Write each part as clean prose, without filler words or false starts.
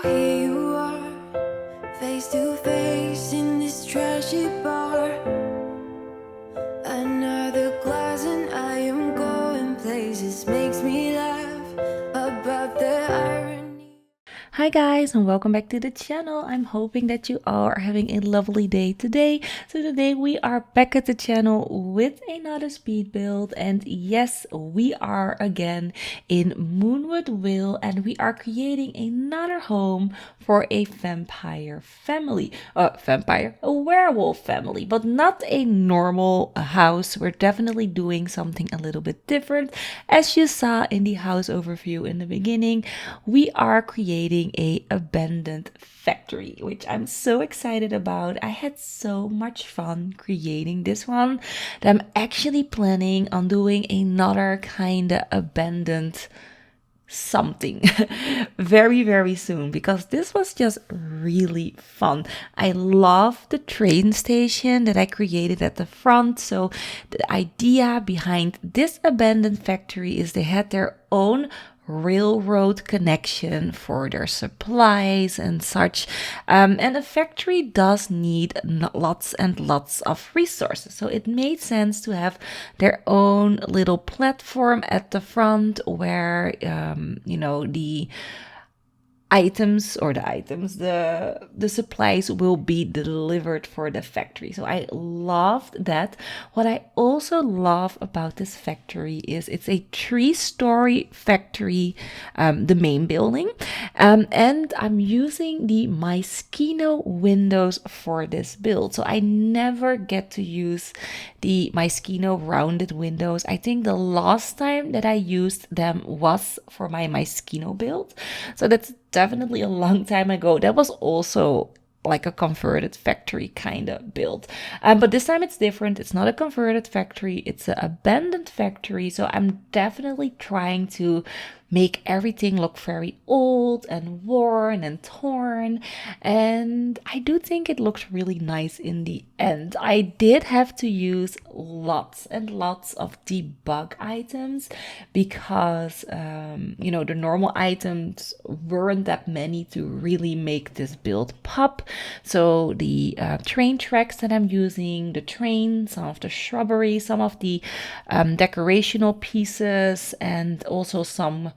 Oh, here you are, face to face in this trashy bar. Another glass and I am going places. Makes me laugh about the irony. Hi guys, and welcome back to the channel. I'm hoping that you all are having a lovely day today. So today we are back at the channel with another speed build, and yes, we are again in Moonwood Vale and we are creating another home for a vampire family. A werewolf family, but not a normal house. We're definitely doing something a little bit different. As you saw in the house overview in the beginning, we are creating a abandoned factory, which I'm so excited about. I had so much fun creating this one that I'm actually planning on doing another kind of abandoned something very soon, because this was just really fun. I love the train station that I created at the front. So the idea behind this abandoned factory is they had their own railroad connection for their supplies and such, and the factory does need lots and lots of resources, so it made sense to have their own little platform at the front where the the supplies will be delivered for the factory. So I loved that. What I also love about this factory is it's a 3-story factory, the main building, and I'm using the Moschino windows for this build. So I never get to use the Moschino rounded windows. I think the last time that I used them was for my Moschino build, so that's definitely a long time ago. That was also like a converted factory kind of build, but this time it's different. It's not a converted factory, it's an abandoned factory. So I'm definitely trying to make everything look very old and worn and torn, and I do think it looks really nice in the end. I did have to use lots and lots of debug items because the normal items weren't that many to really make this build pop. So the train tracks that I'm using, the train, some of the shrubbery, some of the decorational pieces, and also some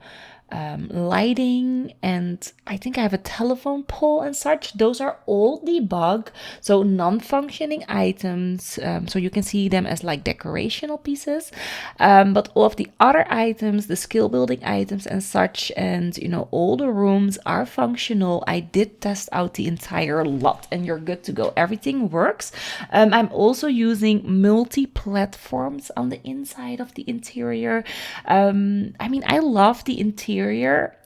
lighting, and I think I have a telephone pole and such. Those are all debug, so non-functioning items, so you can see them as like decorational pieces, but all of the other items, the skill building items and such, and all the rooms are functional. I did test out the entire lot and you're good to go. Everything works. I'm also using multi-platforms on the inside of the interior. I love the interior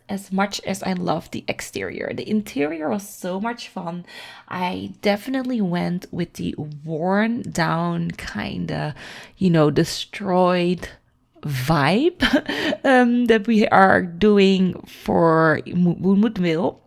as much as I love the exterior. The interior was so much fun. I definitely went with the worn down kind of, destroyed vibe that we are doing for Moonwood Vale.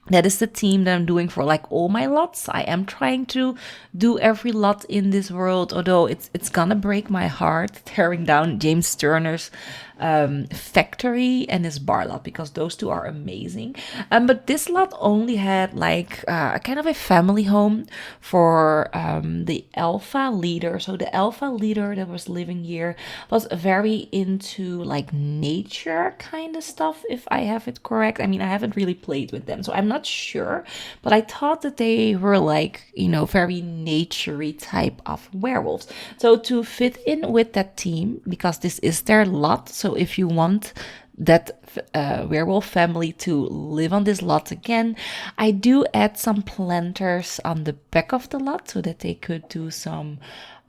That is the theme that I'm doing for like all my lots. I am trying to do every lot in this world, although it's gonna break my heart tearing down James Turner's factory and his bar lot, because those two are amazing. But this lot only had like a kind of a family home for the alpha leader. So the alpha leader that was living here was very into like nature kind of stuff, if I have it correct. I haven't really played with them, so I'm not sure, but I thought that they were like, very naturey type of werewolves. So to fit in with that team, because this is their lot, so if you want that werewolf family to live on this lot again, I do add some planters on the back of the lot so that they could do some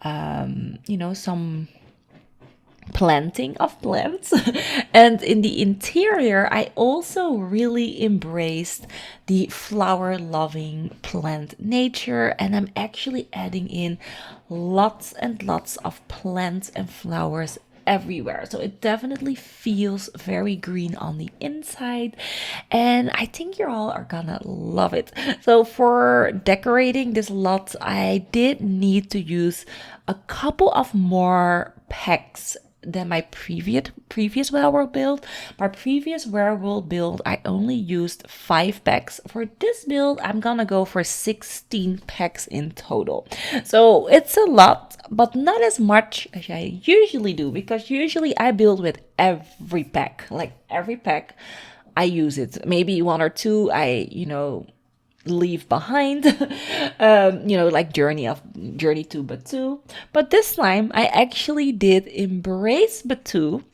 some planting of plants. And in the interior, I also really embraced the flower loving plant nature, and I'm actually adding in lots and lots of plants and flowers everywhere. So it definitely feels very green on the inside, and I think you all are gonna love it. So for decorating this lot, I did need to use a couple of more packs than my previous werewolf build. My previous werewolf build, I only used 5 packs. For this build, I'm gonna go for 16 packs in total. So it's a lot, but not as much as I usually do, because usually I build with every pack. Like every pack, I use it. Maybe 1 or 2 I, leave behind, like journey to Batu. But this time I actually did embrace Batu,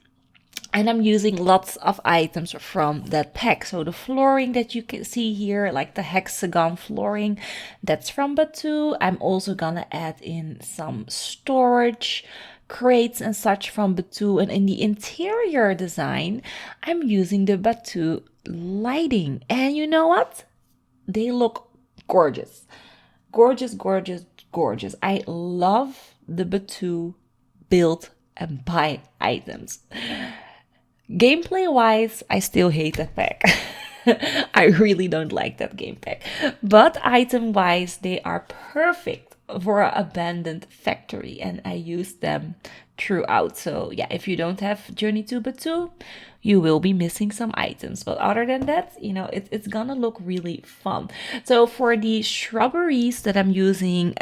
and I'm using lots of items from that pack. So the flooring that you can see here, like the hexagon flooring, that's from Batu. I'm also gonna add in some storage crates and such from Batu. And in the interior design, I'm using the Batu lighting. And you know what? They look gorgeous. Gorgeous, gorgeous, gorgeous. I love the Batu build and buy items. Gameplay wise, I still hate that pack. I really don't like that game pack. But item wise, they are perfect for an abandoned factory, and I use them throughout. So yeah, if you don't have Journey to Batu, you will be missing some items. But other than that, it's gonna look really fun. So for the shrubberies that I'm using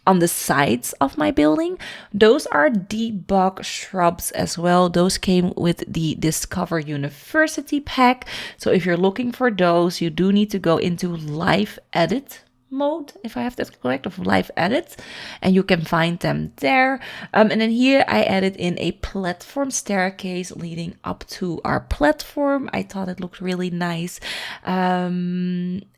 on the sides of my building, those are debug shrubs as well. Those came with the Discover University pack. So if you're looking for those, you do need to go into live edit mode, if I have that correct, of live edit, and you can find them there. And then here I added in a platform staircase leading up to our platform. I thought it looked really nice.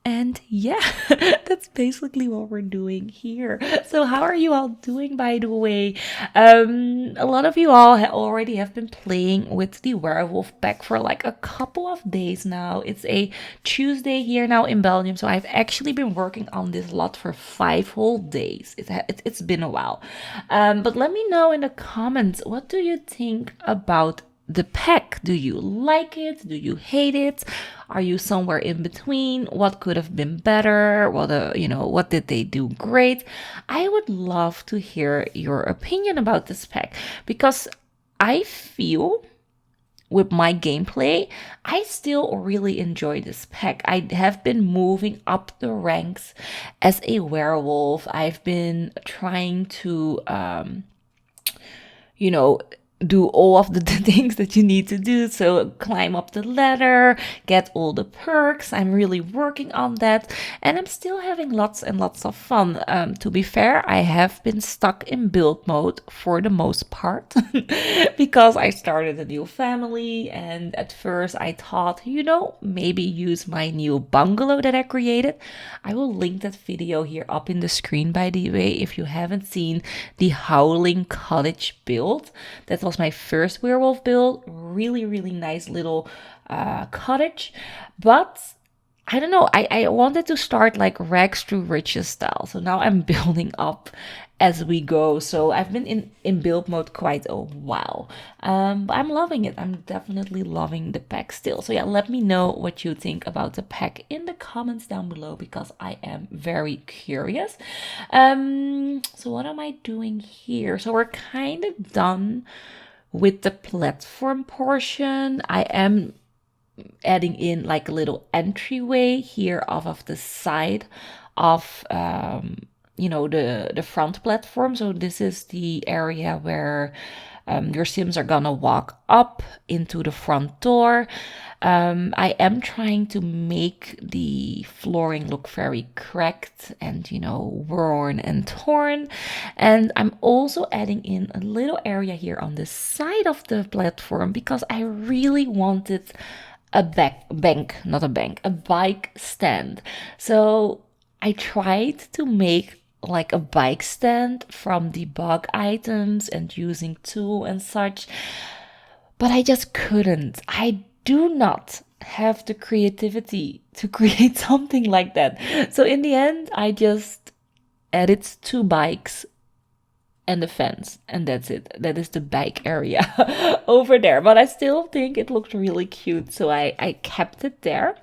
And yeah, that's basically what we're doing here. So how are you all doing, by the way? A lot of you all already have been playing with the werewolf pack for like a couple of days now. It's a Tuesday here now in Belgium, so I've actually been working on this lot for 5 whole days. It's been a while. But let me know in the comments, what do you think about the pack? Do you like it? Do you hate it? Are you somewhere in between? What could have been better? What did they do great? I would love to hear your opinion about this pack, because I feel with my gameplay, I still really enjoy this pack. I have been moving up the ranks as a werewolf. I've been trying to, do all of the things that you need to do. So climb up the ladder, get all the perks. I'm really working on that, and I'm still having lots and lots of fun. To be fair, I have been stuck in build mode for the most part because I started a new family, and at first I thought, maybe use my new bungalow that I created. I will link that video here up in the screen, by the way, if you haven't seen the Howling Cottage build. That was my first werewolf build. Really, really nice little cottage. But I don't know, I wanted to start like rags to riches style. So now I'm building up as we go. So I've been in build mode quite a while. But I'm loving it. I'm definitely loving the pack still. So yeah, let me know what you think about the pack in the comments down below, because I am very curious. So what am I doing here? So we're kind of done with the platform portion. I am adding in like a little entryway here off of the side of the front platform. So this is the area where your Sims are gonna walk up into the front door. I am trying to make the flooring look very cracked and, worn and torn. And I'm also adding in a little area here on the side of the platform, because I really wanted a bike stand. So I tried to make like a bike stand from debug items and using tool and such, but I just couldn't. I do not have the creativity to create something like that. So in the end, I just added 2 bikes and the fence, and that's it. That is the bike area over there, but I still think it looked really cute, so I kept it there.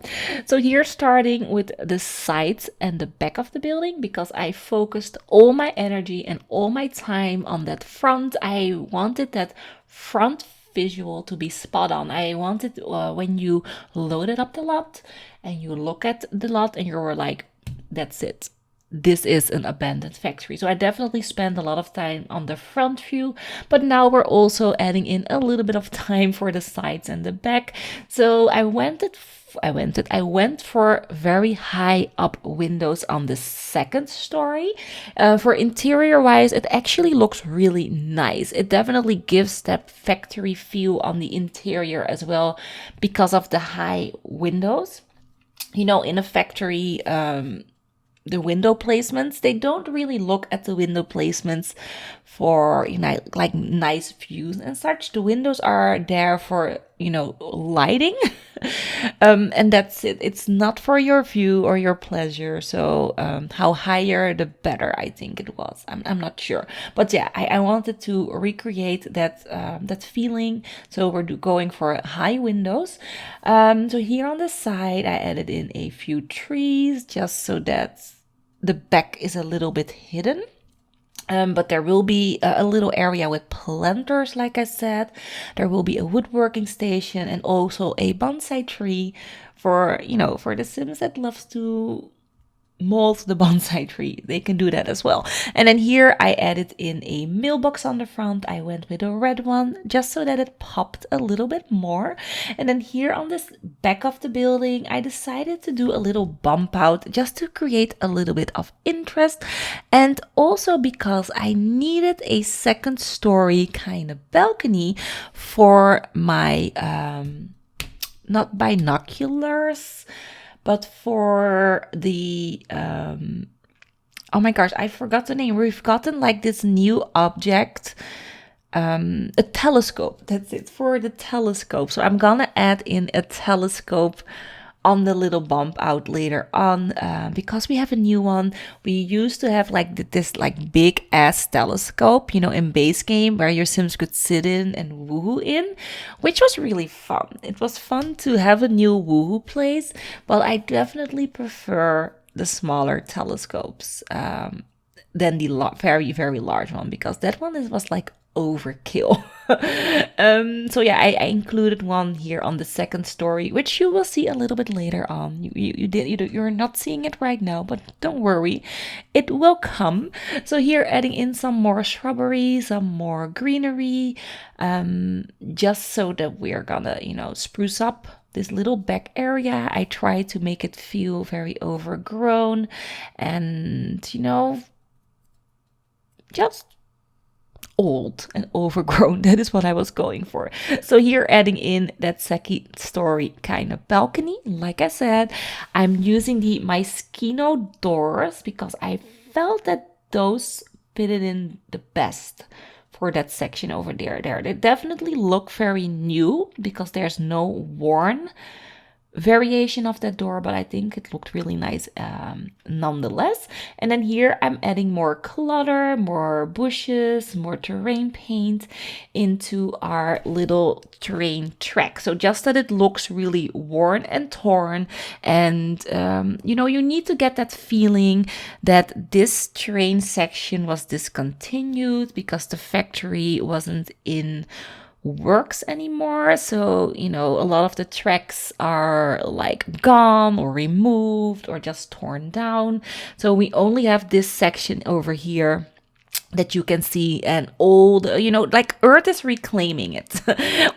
So here, starting with the sides and the back of the building, because I focused all my energy and all my time on that front. I wanted that front visual to be spot on. I wanted when you loaded up the lot and you look at the lot and you were like, that's it, this is an abandoned factory. So I definitely spent a lot of time on the front view, but now we're also adding in a little bit of time for the sides and the back. So I went for very high up windows on the second story. For interior wise, it actually looks really nice. It definitely gives that factory feel on the interior as well because of the high windows. You know, in a factory, the window placements, they don't really look at the window placements for, you know, like nice views and such. The windows are there for, you know, lighting. And that's it. It's not for your view or your pleasure. So how higher the better, I think it was. I'm not sure, but yeah, I wanted to recreate that that feeling. So we're going for high windows. So here on the side, I added in a few trees just so that the back is a little bit hidden. But there will be a little area with planters, like I said. There will be a woodworking station and also a bonsai tree for, you know, for the Sims that loves to mold the bonsai tree. They can do that as well. And then here I added in a mailbox on the front. I went with a red one just so that it popped a little bit more. And then here on this back of the building, I decided to do a little bump out just to create a little bit of interest, and also because I needed a second story kind of balcony for my not binoculars, but for the oh my gosh, I forgot the name. We've gotten like this new object, a telescope. That's it, for the telescope. So I'm gonna add in a telescope on the little bump out later on, because we have a new one. We used to have like this like big ass telescope, you know, in base game where your Sims could sit in and woohoo in, which was really fun. It was fun to have a new woohoo place, but I definitely prefer the smaller telescopes than the very, very large one, because that one was like overkill. So yeah, I included one here on the second story, which you will see a little bit later on. You're not seeing it right now, but don't worry, it will come. So here, adding in some more shrubbery, some more greenery, just so that we're gonna, you know, spruce up this little back area. I try to make it feel very overgrown and, you know, just old and overgrown. That is what I was going for. So here, adding in that second story kind of balcony. Like I said, I'm using the Moschino doors because I felt that those fitted in the best for that section over there. They definitely look very new because there's no worn variation of that door, but I think it looked really nice nonetheless. And then here I'm adding more clutter, more bushes, more terrain paint into our little terrain track, so just that it looks really worn and torn. And you know, you need to get that feeling that this terrain section was discontinued because the factory wasn't in works anymore. So, you know, a lot of the tracks are like gone or removed or just torn down. So we only have this section over here that you can see, and all the, you know, like Earth is reclaiming it.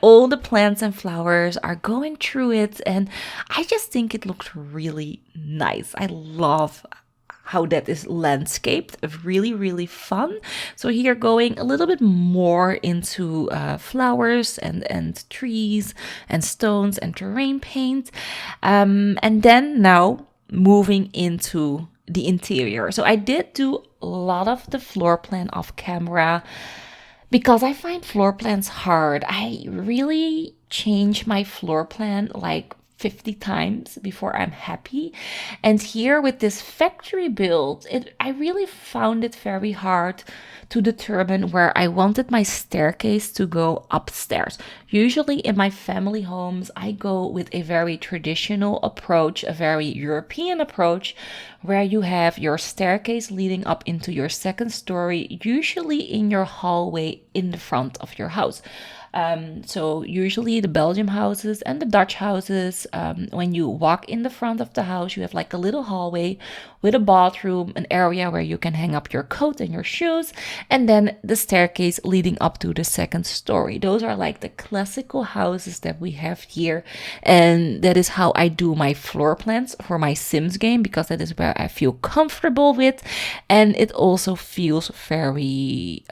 All the plants and flowers are going through it, and I just think it looked really nice. I love how that is landscaped. Really, really fun. So here, going a little bit more into flowers and trees and stones and terrain paint, and then now moving into the interior. So I did do a lot of the floor plan off camera because I find floor plans hard. I really change my floor plan like 50 times before I'm happy. And here with this factory build, I really found it very hard to determine where I wanted my staircase to go upstairs. Usually in my family homes, I go with a very traditional approach, a very European approach, where you have your staircase leading up into your second story, usually in your hallway in the front of your house. So usually the Belgium houses and the Dutch houses, when you walk in the front of the house, you have like a little hallway with a bathroom, an area where you can hang up your coat and your shoes, and then the staircase leading up to the second story. Those are like the classical houses that we have here. And that is how I do my floor plans for my Sims game, because that is where I feel comfortable with. And it also feels very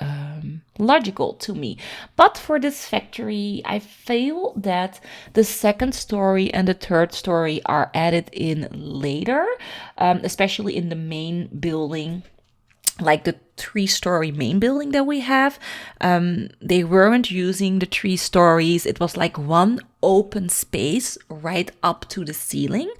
logical to me. But for this factory, I feel that the second story and the third story are added in later, especially in the main building, like the 3-story main building that we have. They weren't using the 3 stories. It was like one open space right up to the ceiling.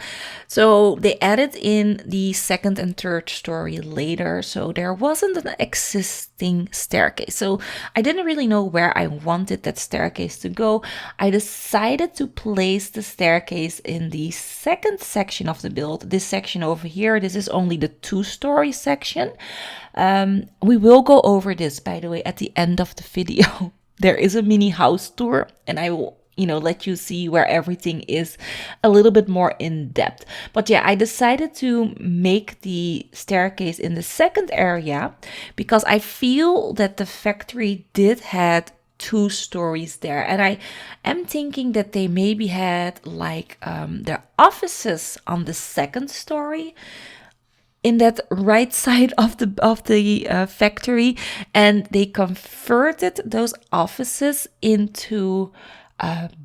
So they added in the second and third story later. So there wasn't an existing staircase. So I didn't really know where I wanted that staircase to go. I decided to place the staircase in the second section of the build. This section over here, this is only the 2-story section. We will go over this, by the way, at the end of the video. There is a mini house tour, and I will, let you see where everything is a little bit more in depth. But yeah, I decided to make the staircase in the second area because I feel that the factory did had 2 stories there, and I am thinking that they maybe had like their offices on the second story, in that right side of the factory, and they converted those offices into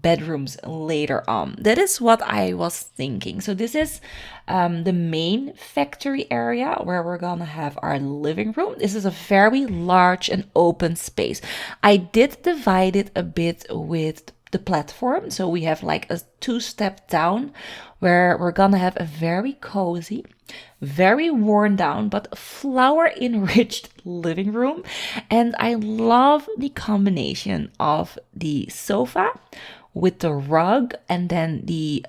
bedrooms later on. That is what I was thinking. So this is the main factory area where we're gonna have our living room. This is a very large and open space. I did divide it a bit with the platform. So we have like a 2-step down where we're gonna have a very cozy, very worn down, but flower enriched living room. And I love the combination of the sofa with the rug, and then the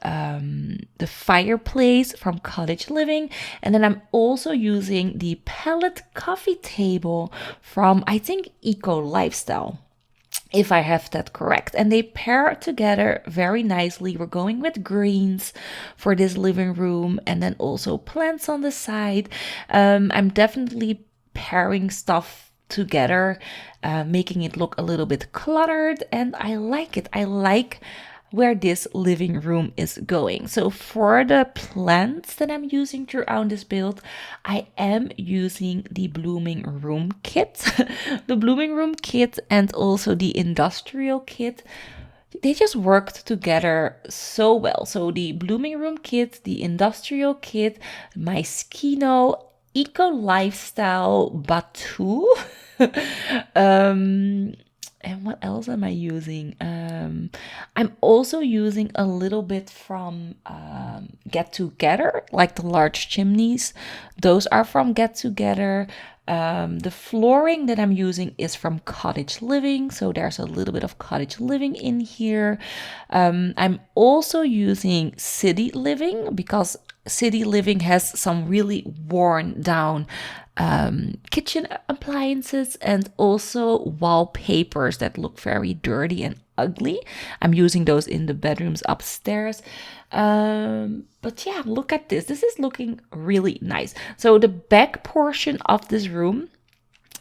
fireplace from Cottage Living. And then I'm also using the pallet coffee table from, I think, Eco Lifestyle, if I have that correct. And they pair together very nicely. We're going with greens for this living room, and then also plants on the side. I'm definitely pairing stuff together, making it look a little bit cluttered, and I like it. I like where this living room is going. So for the plants that I'm using throughout this build, I am using the blooming room kit. The blooming room kit and also the industrial kit, they just worked together so well. So the blooming room kit, the industrial kit, my Skino Eco Lifestyle Batu. And what else am I using? I'm also using a little bit from Get Together, like the large chimneys. Those are from Get Together. The flooring that I'm using is from Cottage Living, so there's a little bit of Cottage Living in here. I'm also using City Living because City Living has some really worn down kitchen appliances and also wallpapers that look very dirty and ugly. I'm using those in the bedrooms upstairs. But yeah, look at this. This is looking really nice. So the back portion of this room,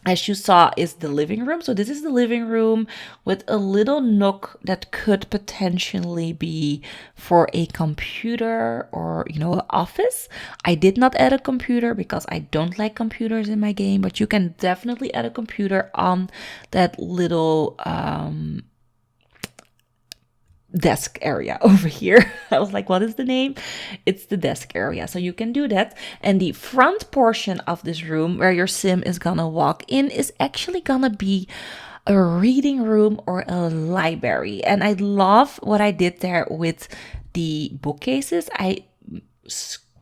as you saw, is the living room. So this is the living room with a little nook that could potentially be for a computer or, an office. I did not add a computer because I don't like computers in my game, but you can definitely add a computer on that little desk area over here. I was like, what is the name? It's the desk area. So you can do that. And the front portion of this room where your sim is gonna walk in is actually gonna be a reading room or a library. And I love what I did there with the bookcases, I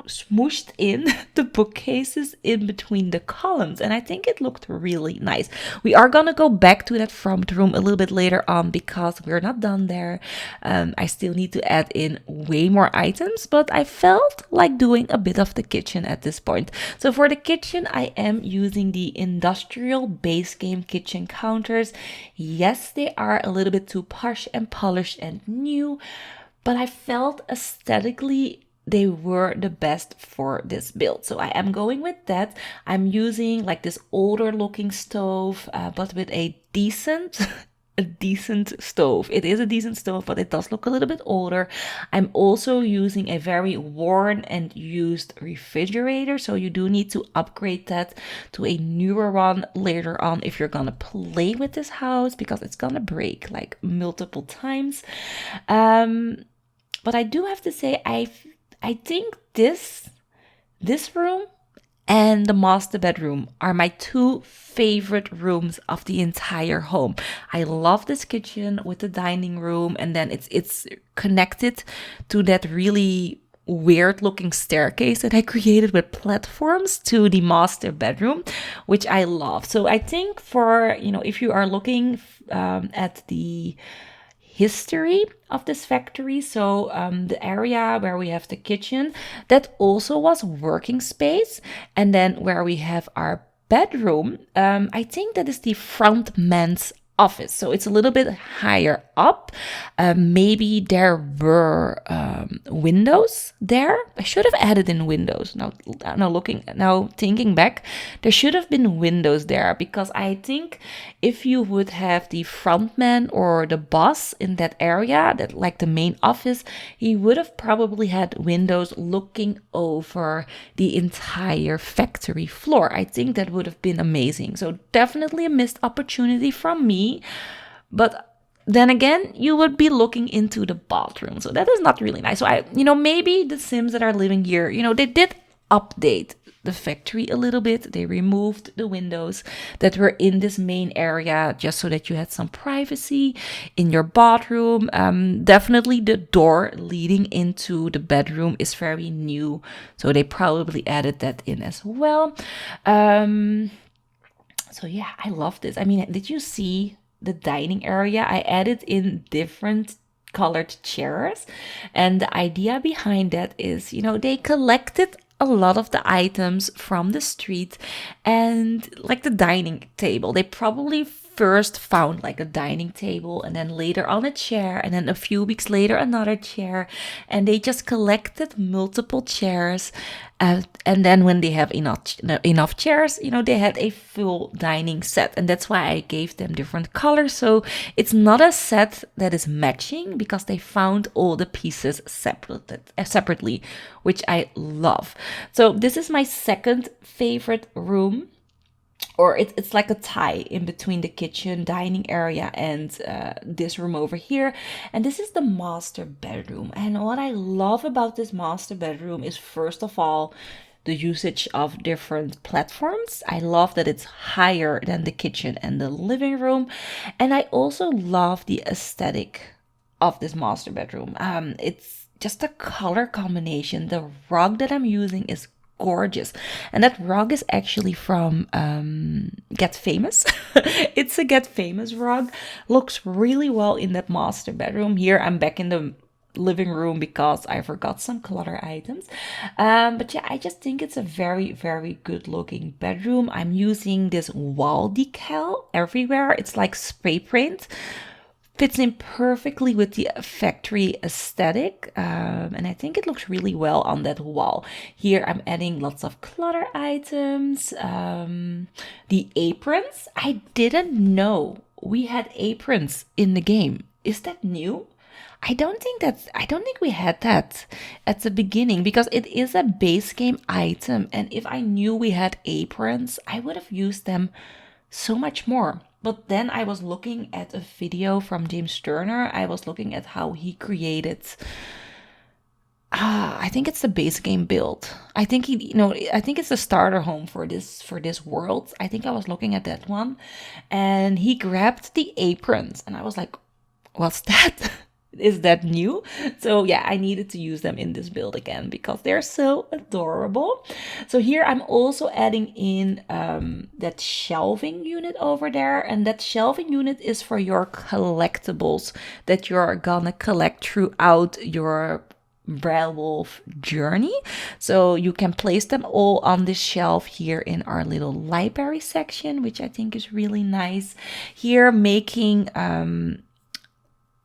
smooshed in the bookcases in between the columns, and I think it looked really nice. We are gonna go back to that front room a little bit later on because we're not done there. I still need to add in way more items, but I felt like doing a bit of the kitchen at this point. So for the kitchen, I am using the industrial base game kitchen counters. Yes, they are a little bit too posh and polished and new, but I felt aesthetically they were the best for this build. So I am going with that. I'm using like this older looking stove, but with a decent stove. It is a decent stove, but it does look a little bit older. I'm also using a very worn and used refrigerator, so you do need to upgrade that to a newer one later on if you're gonna play with this house, because it's gonna break like multiple times. But I do have to say, I think this room and the master bedroom are my two favorite rooms of the entire home. I love this kitchen with the dining room, and then it's connected to that really weird looking staircase that I created with platforms to the master bedroom, which I love. So I think for, if you are looking at the history of this factory, so the area where we have the kitchen, that also was working space, and then where we have our bedroom, I think that is the front man's office, so it's a little bit higher up. Maybe there were windows there. I should have added in windows. Now thinking back, there should have been windows there, because I think if you would have the front man or the boss in that area, that like the main office, he would have probably had windows looking over the entire factory floor. I think that would have been amazing. So definitely a missed opportunity from me. But then again, you would be looking into the bathroom, so that is not really nice. So maybe the Sims that are living here, they did update the factory a little bit. They removed the windows that were in this main area just so that you had some privacy in your bathroom. Definitely the door leading into the bedroom is very new, so they probably added that in as well. So yeah, I love this. I mean, did you see the dining area? I added in different colored chairs, and the idea behind that is, they collected a lot of the items from the street, and like the dining table, they probably first found like a dining table, and then later on a chair, and then a few weeks later another chair, and they just collected multiple chairs, and then when they have enough chairs, they had a full dining set, and that's why I gave them different colors. So it's not a set that is matching, because they found all the pieces separately, which I love. So this is my second favorite room, or it's like a tie in between the kitchen dining area and this room over here. And this is the master bedroom. And what I love about this master bedroom is, first of all, the usage of different platforms. I love that it's higher than the kitchen and the living room. And I also love the aesthetic of this master bedroom. It's just a color combination. The rug that I'm using is gorgeous, and that rug is actually from Get Famous. It's a Get Famous rug. Looks really well in that master bedroom. Here I'm back in the living room because I forgot some clutter items, but yeah, I just think it's a very, very good looking bedroom. I'm using this wall decal everywhere. It's like spray paint, fits in perfectly with the factory aesthetic, and I think it looks really well on that wall. Here I'm adding lots of clutter items. The aprons, I didn't know we had aprons in the game. Is that new? I don't think we had that at the beginning, because it is a base game item, and if I knew we had aprons, I would have used them so much more. But then I was looking at a video from James Turner. I was looking at how he created, I think it's the base game build. I think I think it's the starter home for this world. I think I was looking at that one, and he grabbed the aprons, and I was like, what's that? is that new. So yeah, I needed to use them in this build again because they're so adorable. So here I'm also adding in that shelving unit over there, and that shelving unit is for your collectibles that you're gonna collect throughout your werewolf journey. So you can place them all on this shelf here in our little library section, which I think is really nice. Here making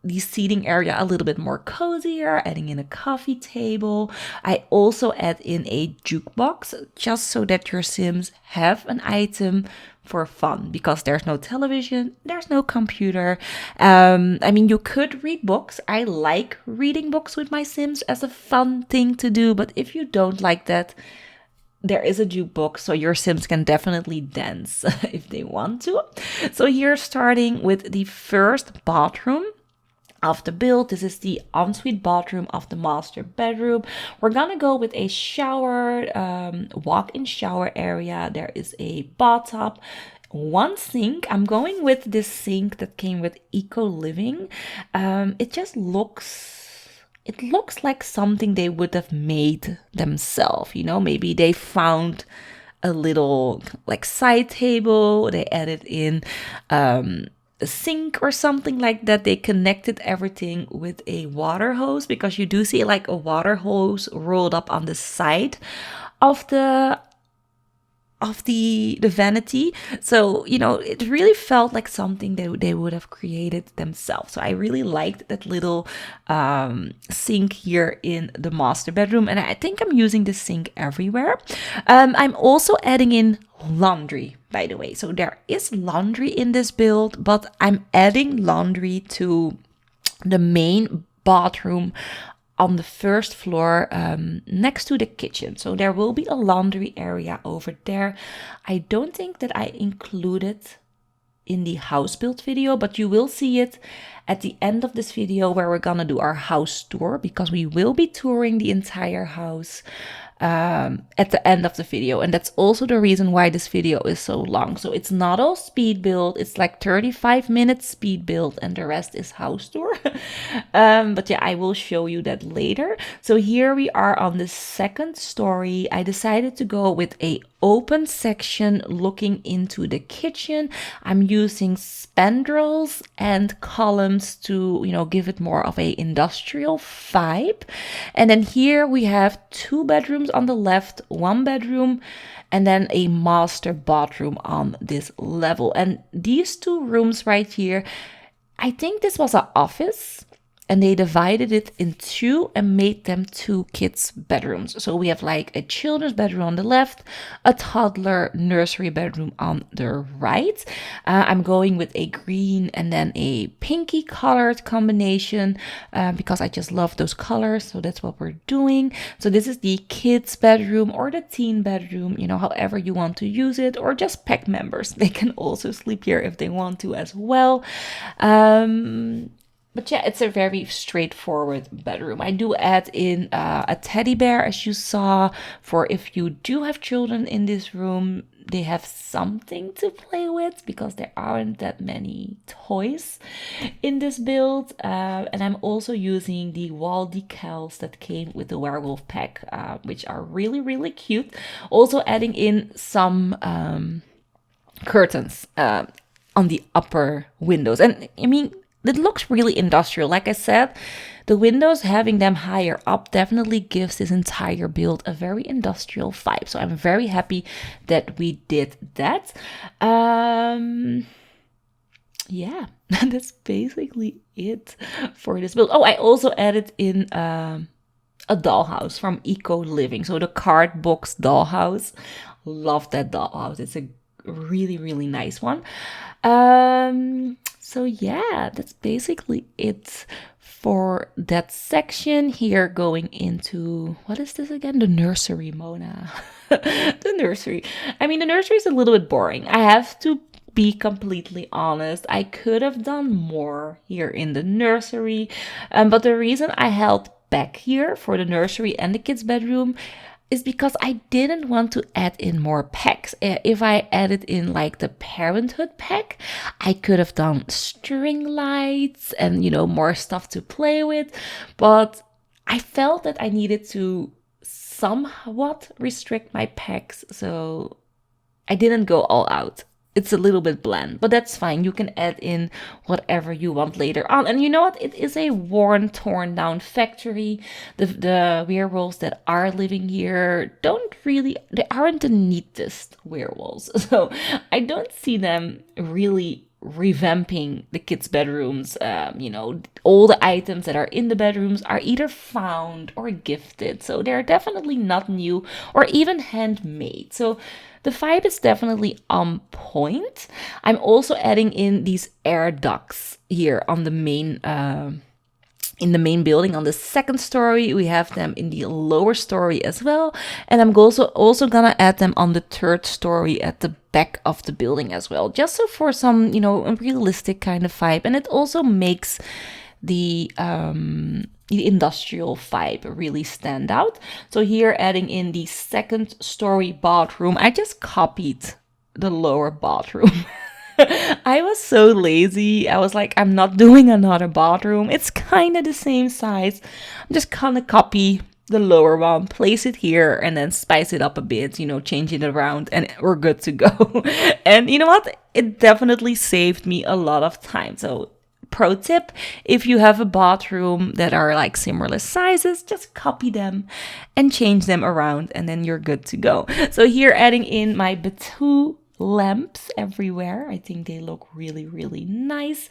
the seating area a little bit more cozier, adding in a coffee table. I also add in a jukebox just so that your Sims have an item for fun, because there's no television, there's no computer. I mean, you could read books. I like reading books with my Sims as a fun thing to do, but if you don't like that, there is a jukebox, so your Sims can definitely dance if they want to. So here, starting with the first bathroom of the build. This is the ensuite bathroom of the master bedroom. We're gonna go with a shower, walk-in shower area. There is a bathtub, one sink. I'm going with this sink that came with Eco Living. It just looks like something they would have made themselves, you know. Maybe they found a little like side table, they added in a sink or something like that. They connected everything with a water hose, because you do see like a water hose rolled up on the side of the vanity. So, you know, it really felt like something that they would have created themselves. So I really liked that little sink here in the master bedroom, and I think I'm using the sink everywhere. I'm also adding in laundry, by the way. So there is laundry in this build, but I'm adding laundry to the main bathroom on the first floor, next to the kitchen. So there will be a laundry area over there. I don't think that I included in the house build video, but you will see it at the end of this video, where we're gonna do our house tour, because we will be touring the entire house at the end of the video. And that's also the reason why this video is so long. So it's not all speed build, it's like 35 minutes speed build and the rest is house tour. But yeah, I will show you that later. So here we are on the second story. I decided to go with a open section looking into the kitchen. I'm using spandrels and columns to, you know, give it more of a industrial vibe. And then here we have 2 bedrooms on the left, 1 bedroom, and then a master bathroom on this level. And these 2 rooms right here, I think this was an office, and they divided it in 2 and made them 2 kids' bedrooms. So we have like a children's bedroom on the left, a toddler nursery bedroom on the right. I'm going with a green and then a pinky colored combination because I just love those colors. So that's what we're doing. So this is the kids' bedroom or the teen bedroom, you know, however you want to use it, or just pack members. They can also sleep here if they want to as well. But yeah, it's a very straightforward bedroom. I do add in a teddy bear, as you saw, for if you do have children in this room, they have something to play with, because there aren't that many toys in this build. And I'm also using the wall decals that came with the werewolf pack, which are really, really cute. Also adding in some curtains on the upper windows. And I mean, it looks really industrial. Like I said, the windows, having them higher up, definitely gives this entire build a very industrial vibe. So I'm very happy that we did that. Yeah, that's basically it for this build. Oh, I also added in a dollhouse from Eco Living. So the card box dollhouse. Love that dollhouse. It's a really, really nice one. So yeah, that's basically it for that section. Here, going into, what is this again? The nursery, Mona. The nursery. I mean, the nursery is a little bit boring. I have to be completely honest. I could have done more here in the nursery. But the reason I held back here for the nursery and the kids' bedroom, is because I didn't want to add in more packs. If I added in like the parenthood pack, I could have done string lights and, more stuff to play with. But I felt that I needed to somewhat restrict my packs. So I didn't go all out. It's a little bit bland, but that's fine. You can add in whatever you want later on. And you know what? It is a worn, torn down factory. The werewolves that are living here they aren't the neatest werewolves. So I don't see them really revamping the kids' bedrooms. All the items that are in the bedrooms are either found or gifted. So they're definitely not new or even handmade. So the vibe is definitely on point. I'm also adding in these air ducts here on the main in the main building. On the second story, we have them in the lower story as well. And I'm also gonna add them on the third story at the back of the building as well. Just so for some, a realistic kind of vibe. And it also makes the industrial vibe really stand out. So here, adding in the second story bathroom, I just copied the lower bathroom. I was so lazy. I was like, I'm not doing another bathroom. It's kind of the same size. I'm just gonna copy the lower one, place it here, and then spice it up a bit, change it around, and we're good to go. And you know what? It definitely saved me a lot of time. So pro tip, if you have a bathroom that are like similar sizes, just copy them and change them around, and then you're good to go. So here, adding in my Batu lamps everywhere. I think they look really, really nice.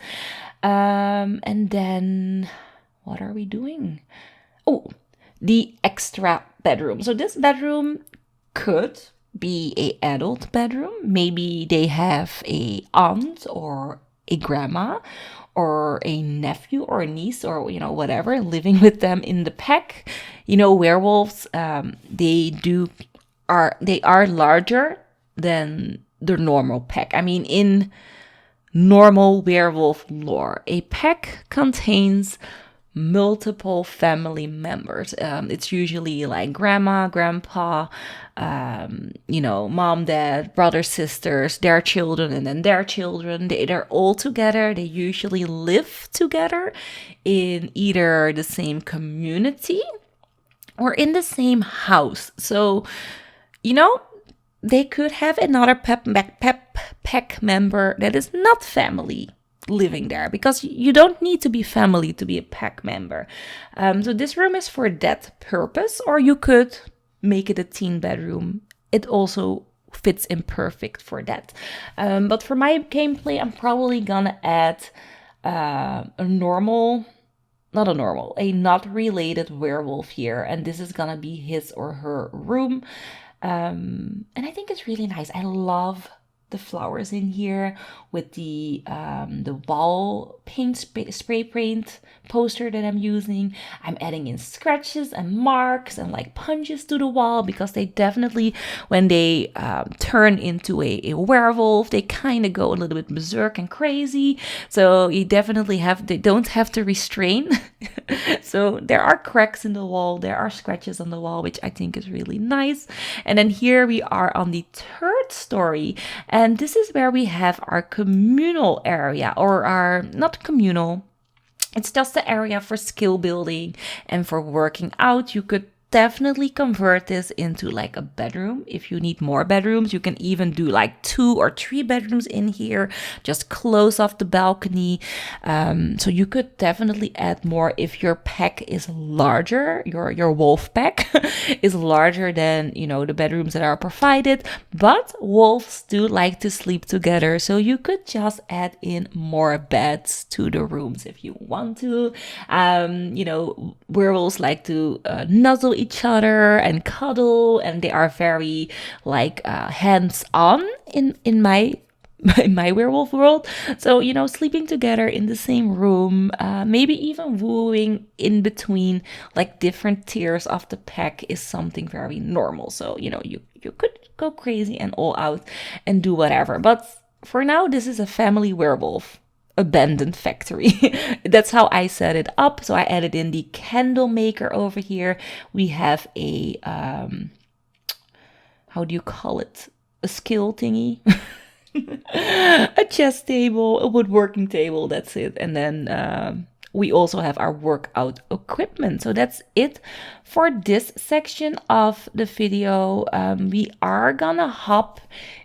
And then what are we doing? Oh, the extra bedroom. So this bedroom could be a adult bedroom. Maybe they have a aunt or a grandma or a nephew or a niece or whatever living with them in the pack. Werewolves, they are larger than the normal pack. I mean, in normal werewolf lore, a pack contains multiple family members. It's usually like grandma, grandpa, mom, dad, brothers, sisters, their children, and then their children. They're all together. They usually live together in either the same community or in the same house. So, they could have another pack member that is not family living there, because you don't need to be family to be a pack member. So this room is for that purpose, or you could make it a teen bedroom. It also fits in perfect for that. But for my gameplay, I'm probably gonna add a not related werewolf here, and this is gonna be his or her room. And I think it's really nice. I love the flowers in here with the wall paint spray paint poster that I'm using. I'm adding in scratches and marks and like punches to the wall, because they definitely, when they turn into a werewolf, they kind of go a little bit berserk and crazy. So you definitely they don't have to restrain. So there are cracks in the wall, there are scratches on the wall, which I think is really nice. And then here we are on the third story, and this is where we have our communal area, or our, not communal, it's just the area for skill building and for working out. You could definitely convert this into like a bedroom. If you need more bedrooms, you can even do like 2 or 3 bedrooms in here, just close off the balcony. So you could definitely add more if your pack is larger, your wolf pack is larger than, the bedrooms that are provided. But wolves do like to sleep together, so you could just add in more beds to the rooms if you want to. Werewolves like to nuzzle each other and cuddle, and they are very like hands-on in my werewolf world. So sleeping together in the same room, maybe even wooing in between like different tiers of the pack is something very normal. So you could go crazy and all out and do whatever, but for now this is a family werewolf abandoned factory. That's how I set it up. So I added in the candle maker over here. We have a how do you call it? A skill thingy. A chess table, a woodworking table, that's it. And then we also have our workout equipment. So that's it for this section of the video. We are gonna hop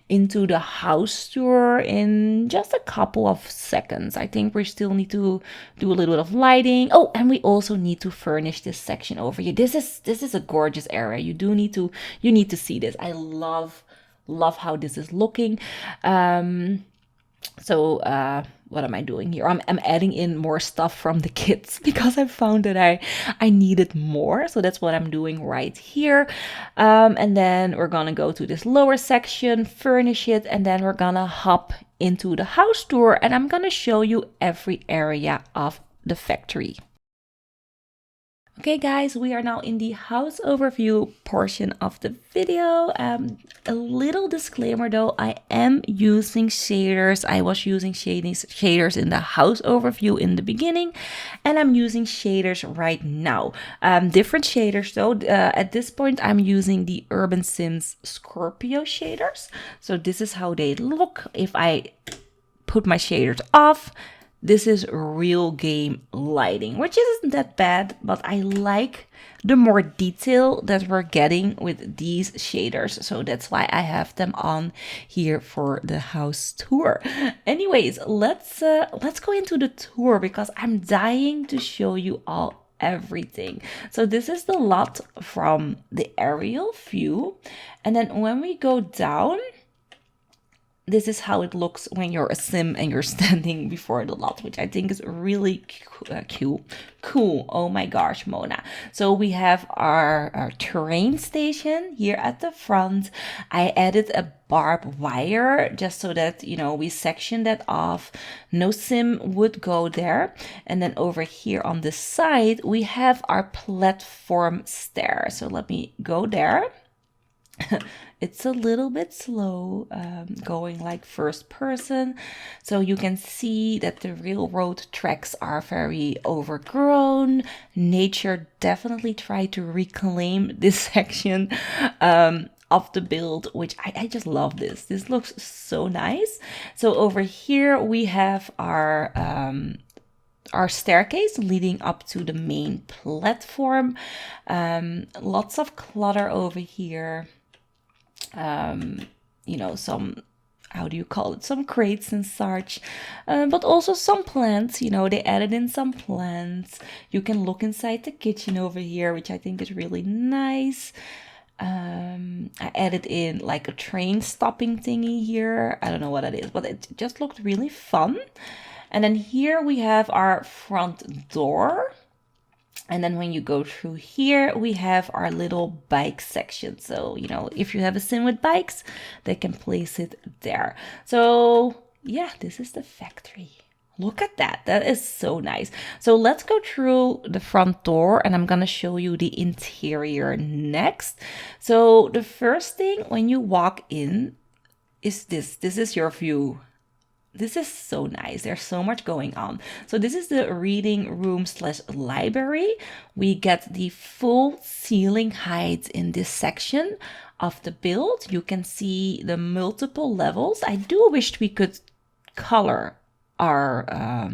into the house tour in just a couple of seconds. I think we still need to do a little bit of lighting. Oh, and we also need to furnish this section over here. This is a gorgeous area. You need to see this. I love how this is looking. So what am I doing here? I'm adding in more stuff from the kids because I found that I needed more. So that's what I'm doing right here. And then we're gonna go to this lower section, furnish it, and then we're gonna hop into the house tour, and I'm gonna show you every area of the factory. Okay guys, we are now in the house overview portion of the video. A little disclaimer though, I am using shaders. I was using shaders in the house overview in the beginning, and I'm using shaders right now. Different shaders though. At this point, I'm using the XurbanSims Scorpio shaders. So this is how they look. If I put my shaders off, this is real game lighting, which isn't that bad, but I like the more detail that we're getting with these shaders. So that's why I have them on here for the house tour. Anyways, let's go into the tour because I'm dying to show you all everything. So this is the lot from the aerial view. And then when we go down, this is how it looks when you're a sim and you're standing before the lot, which I think is really cool. Oh my gosh, Mona. So we have our terrain station here at the front. I added a barbed wire just so that, you know, we section that off. No sim would go there. And then over here on the side, we have our platform stair. So let me go there. It's a little bit slow going like first person, so you can see that the railroad tracks are very overgrown. Nature definitely tried to reclaim this section of the build, which I just love. This looks so nice. So over here we have our staircase leading up to the main platform. Lots of clutter over here. You know, some, how do you call it, some crates and such, but also some plants. You know, they added in some plants. You can look inside the kitchen over here, which I think is really nice. I added in like a train stopping thingy here. I don't know what that is, but it just looked really fun. And then here we have our front door. And then when you go through here, we have our little bike section. So, you know, if you have a sim with bikes, they can place it there. So yeah, this is the factory. Look at that. That is so nice. So let's go through the front door and I'm going to show you the interior next. So the first thing when you walk in is this. This is your view. This is so nice. There's so much going on. So this is the reading room / library. We get the full ceiling height in this section of the build. You can see the multiple levels. I do wish we could color our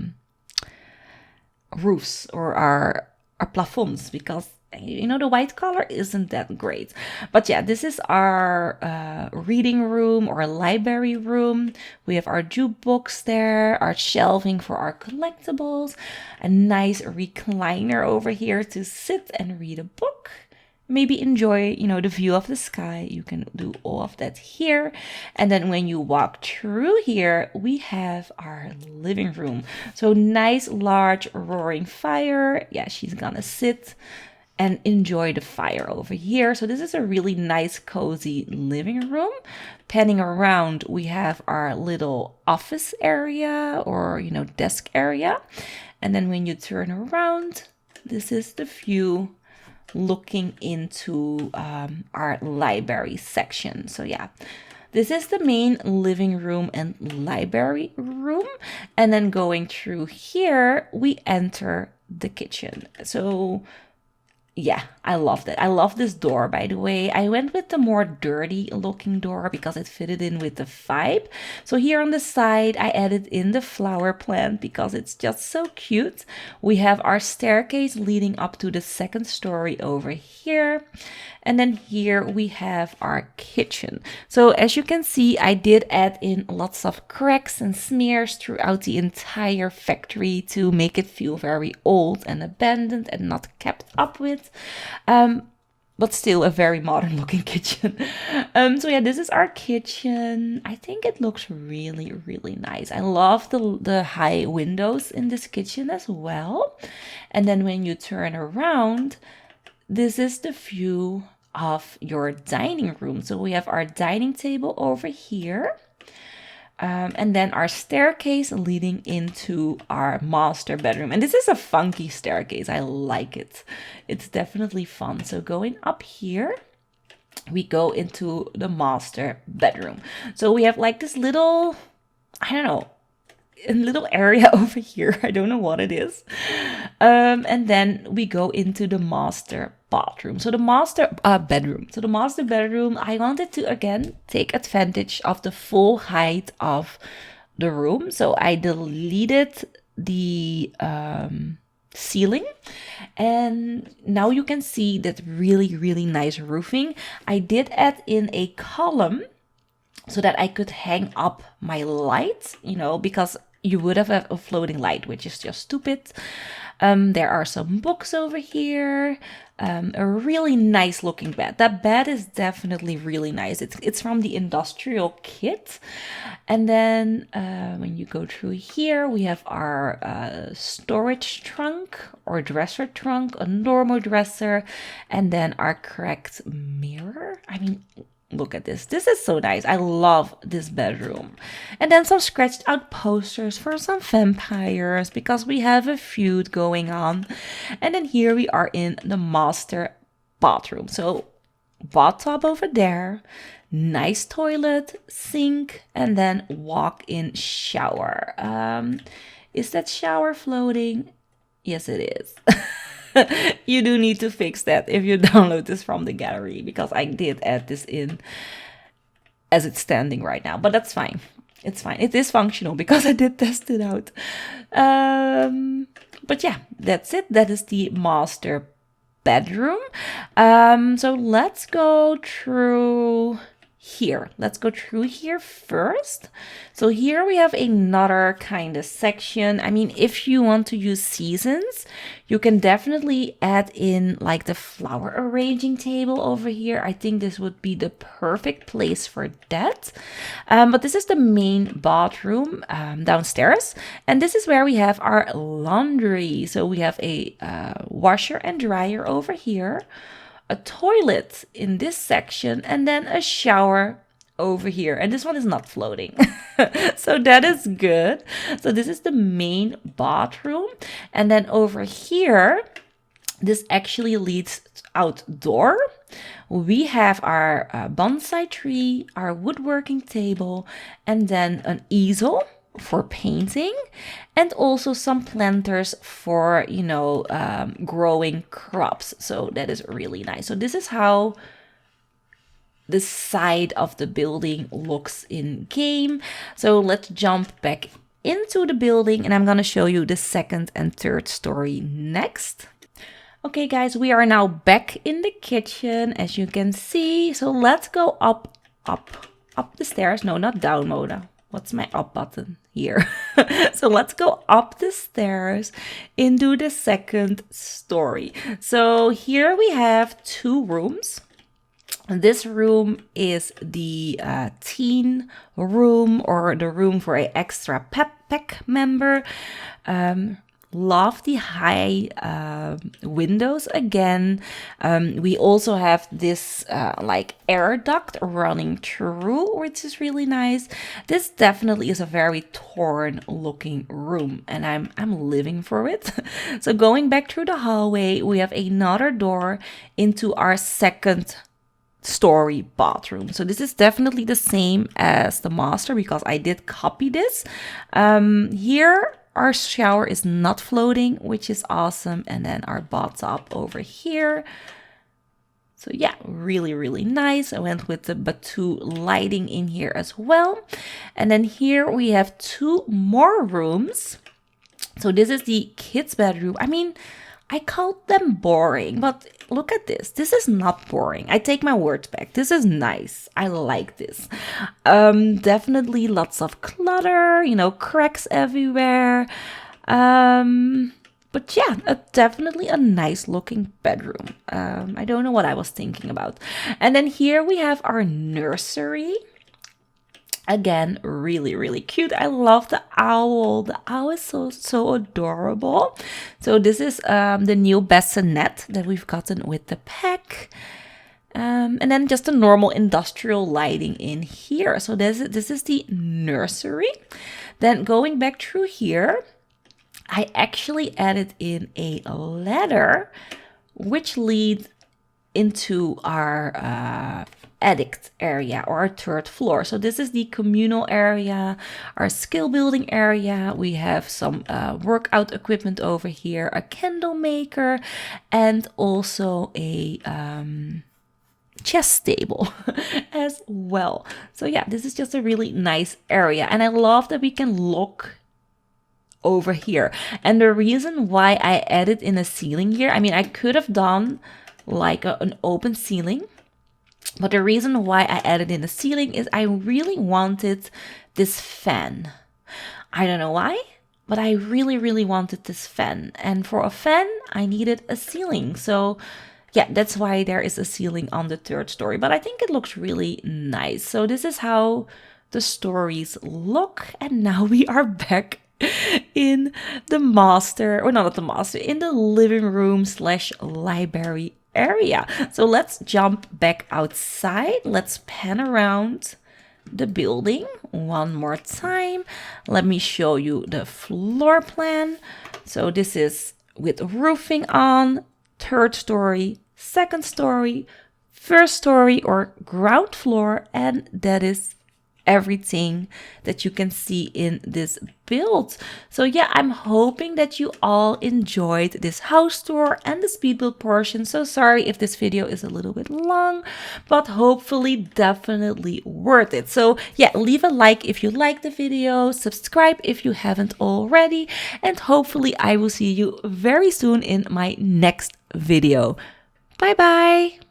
roofs or our plafonds, because you know the white color isn't that great. But yeah, this is our reading room or library room. We have our jukebox there, our shelving for our collectibles, a nice recliner over here to sit and read a book. Maybe enjoy, you know, the view of the sky. You can do all of that here. And then when you walk through here, we have our living room. So nice, large, roaring fire. Yeah, she's gonna sit and enjoy the fire over here. So this is a really nice, cozy living room. Panning around, we have our little office area or, you know, desk area. And then when you turn around, this is the view looking into our library section. So yeah, this is the main living room and library room. And then going through here, we enter the kitchen. So Yeah, I loved it. I love this door, by the way. I went with the more dirty looking door because it fitted in with the vibe. So here on the side, I added in the flower plant because it's just so cute. We have our staircase leading up to the second story over here. And then here we have our kitchen. So as you can see, I did add in lots of cracks and smears throughout the entire factory to make it feel very old and abandoned and not kept up with. But still a very modern looking kitchen. So yeah, this is our kitchen. I think it looks really, really nice. I love the high windows in this kitchen as well. And then when you turn around, this is the view of your dining room. So we have our dining table over here. And then our staircase leading into our master bedroom. And this is a funky staircase. I like it. It's definitely fun. So going up here, we go into the master bedroom. So we have like this little, I don't know, a little area over here. I don't know what it is. And then we go into the master bathroom. So the master bedroom. So the master bedroom, I wanted to again take advantage of the full height of the room. So I deleted the ceiling, and now you can see that really, really nice roofing. I did add in a column so that I could hang up my light, you know, because you would have a floating light, which is just stupid. There are some books over here. A really nice looking bed. That bed is definitely really nice. It's from the industrial kit. And then when you go through here, we have our storage trunk or dresser trunk, a normal dresser, and then our cracked mirror. I mean, look at this. This is so nice. I love this bedroom. And then some scratched out posters for some vampires because we have a feud going on. And then here we are in the master bathroom. So bathtub over there, nice toilet, sink, and then walk-in shower. Is that shower floating? Yes, it is. You do need to fix that if you download this from the gallery, because I did add this in as it's standing right now, but that's fine. It's fine. It is functional because I did test it out. But yeah, that's it. That is the master bedroom. So let's go through here. Let's go through here first. So here we have another kind of section. I mean, if you want to use seasons, you can definitely add in like the flower arranging table over here. I think this would be the perfect place for that. But this is the main bathroom downstairs. And this is where we have our laundry. So we have a washer and dryer over here, a toilet in this section, and then a shower over here. And this one is not floating. So that is good. So this is the main bathroom. And then over here, this actually leads outdoor. We have our bonsai tree, our woodworking table, and then an easel for painting, and also some planters for, you know, growing crops. So that is really nice. So this is how the side of the building looks in game. So let's jump back into the building, and I'm gonna show you the second and third story next. Okay guys, we are now back in the kitchen, as you can see. So let's go up the stairs. No, not down, Mona. What's my up button? Here. So let's go up the stairs into the second story. So here we have two rooms. This room is the teen room, or the room for an extra pack member. Love the high windows again. We also have this like air duct running through, which is really nice. This definitely is a very torn looking room, and I'm living for it. So going back through the hallway, we have another door into our second story bathroom. So this is definitely the same as the master because I did copy this. Here Our shower is not floating, which is awesome. And then our bathtub over here. So yeah, really, really nice. I went with the Batu lighting in here as well. And then here we have 2 more rooms. So this is the kids' bedroom. I mean, I called them boring, but look at this. This is not boring. I take my words back. This is nice. I like this. Definitely lots of clutter, you know, cracks everywhere. But yeah, definitely a nice looking bedroom. I don't know what I was thinking about. And then here we have our nursery. Again, really, really cute. I love the owl. The owl is so adorable. So this is the new bassinet that we've gotten with the pack. And then just a normal industrial lighting in here. So this is the nursery. Then going back through here, I actually added in a ladder, which leads into our attic area or our 3rd floor. So this is the communal area, our skill building area. We have some workout equipment over here, a candle maker, and also a chess table as well. So yeah, this is just a really nice area. And I love that we can look over here. And the reason why I added in a ceiling here, I mean, I could have done like an open ceiling, but the reason why I added in the ceiling is I really wanted this fan. I don't know why, but I really, really wanted this fan. And for a fan, I needed a ceiling. So yeah, that's why there is a ceiling on the 3rd story. But I think it looks really nice. So this is how the stories look. And now we are back in the master, or not the master, in the living room / library area. So let's jump back outside. Let's pan around the building one more time. Let me show you the floor plan. So this is with roofing on, 3rd story, 2nd story, 1st story or ground floor, and that is everything that you can see in this build. So yeah, I'm hoping that you all enjoyed this house tour and the speed build portion. So sorry if this video is a little bit long, but hopefully definitely worth it. So yeah, leave a like if you like the video, subscribe if you haven't already, and hopefully I will see you very soon in my next video. Bye bye.